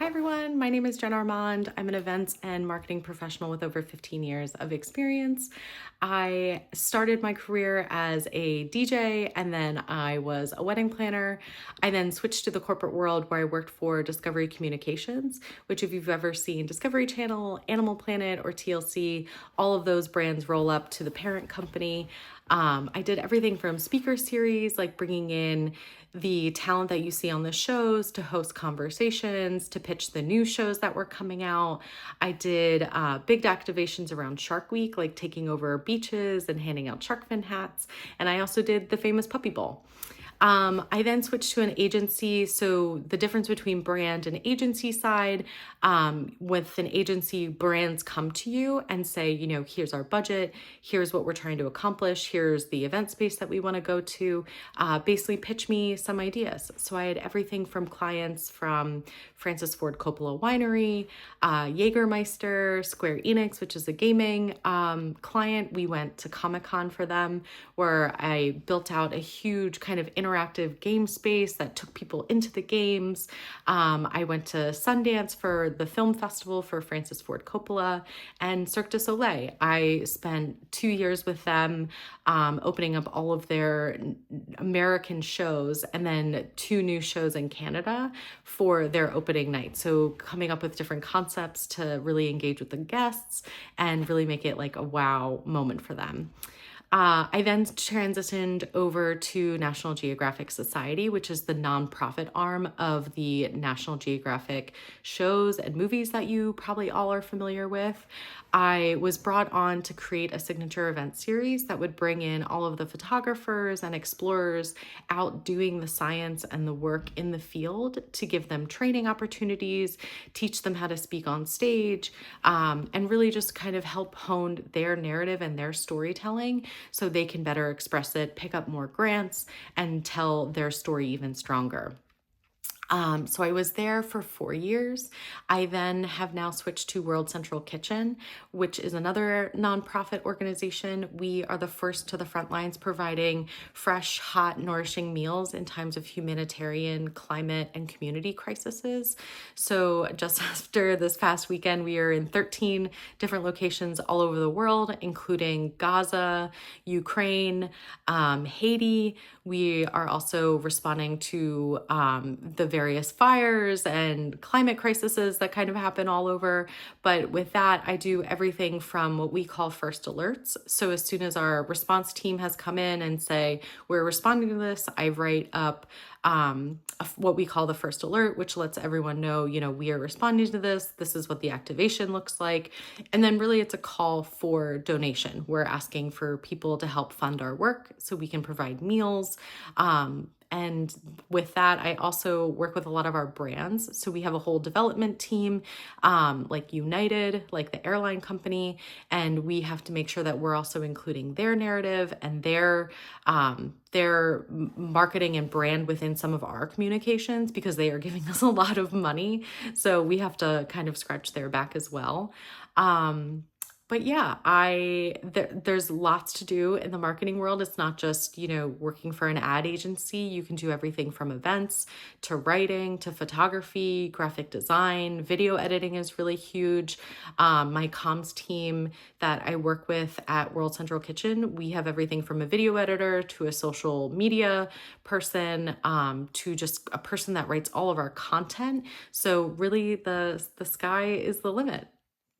Hi everyone, my name is Jenn Armand. I'm an events and marketing professional with over 15 years of experience. I started my career as a DJ and then I was a wedding planner. I then switched to the corporate world where I worked for Discovery Communications, which if you've ever seen Discovery Channel, Animal Planet, or TLC, all of those brands roll up to the parent company. I did everything from speaker series, like bringing in the talent that you see on the shows to host conversations, to pitch the new shows that were coming out. I did big activations around Shark Week, like taking over beaches and handing out shark fin hats. And I also did the famous Puppy Bowl. I then switched to an agency. So the difference between brand and agency side, with an agency, brands come to you and say, here's our budget, here's what we're trying to accomplish, here's the event space that we want to go to, basically pitch me some ideas. So I had everything from clients from Francis Ford Coppola Winery, Jägermeister, Square Enix, which is a gaming client. We went to Comic-Con for them, where I built out a huge kind of interactive game space that took people into the games. I went to Sundance for the film festival for Francis Ford Coppola, and Cirque du Soleil. I spent 2 years with them, opening up all of their American shows and then 2 new shows in Canada for their opening night. So coming up with different concepts to really engage with the guests and really make it like a wow moment for them. I then transitioned over to National Geographic Society, which is the nonprofit arm of the National Geographic shows and movies that you probably all are familiar with. I was brought on to create a signature event series that would bring in all of the photographers and explorers out doing the science and the work in the field to give them training opportunities, teach them how to speak on stage, and really just kind of help hone their narrative and their storytelling so they can better express it, pick up more grants, and tell their story even stronger. So I was there for 4 years. I then have now switched to World Central Kitchen, which is another nonprofit organization. We are the first to the front lines providing fresh, hot, nourishing meals in times of humanitarian, climate, and community crises. So just after this past weekend, we are in 13 different locations all over the world, including Gaza, Ukraine, Haiti. We are also responding to the various fires and climate crises that kind of happen all over. But with that, I do everything from what we call first alerts. So as soon as our response team has come in and say, we're responding to this, I write up what we call the first alert, which lets everyone know, we are responding to this. This is what the activation looks like. And then really it's a call for donation. We're asking for people to help fund our work so we can provide meals. And with that, I also work with a lot of our brands. So we have a whole development team, like United, like the airline company, and we have to make sure that we're also including their narrative and their marketing and brand within some of our communications because they are giving us a lot of money. So we have to kind of scratch their back as well. But yeah, there's lots to do in the marketing world. It's not just, working for an ad agency. You can do everything from events to writing to photography, graphic design, video editing is really huge. My comms team that I work with at World Central Kitchen, we have everything from a video editor to a social media person, to just a person that writes all of our content. So really the sky is the limit.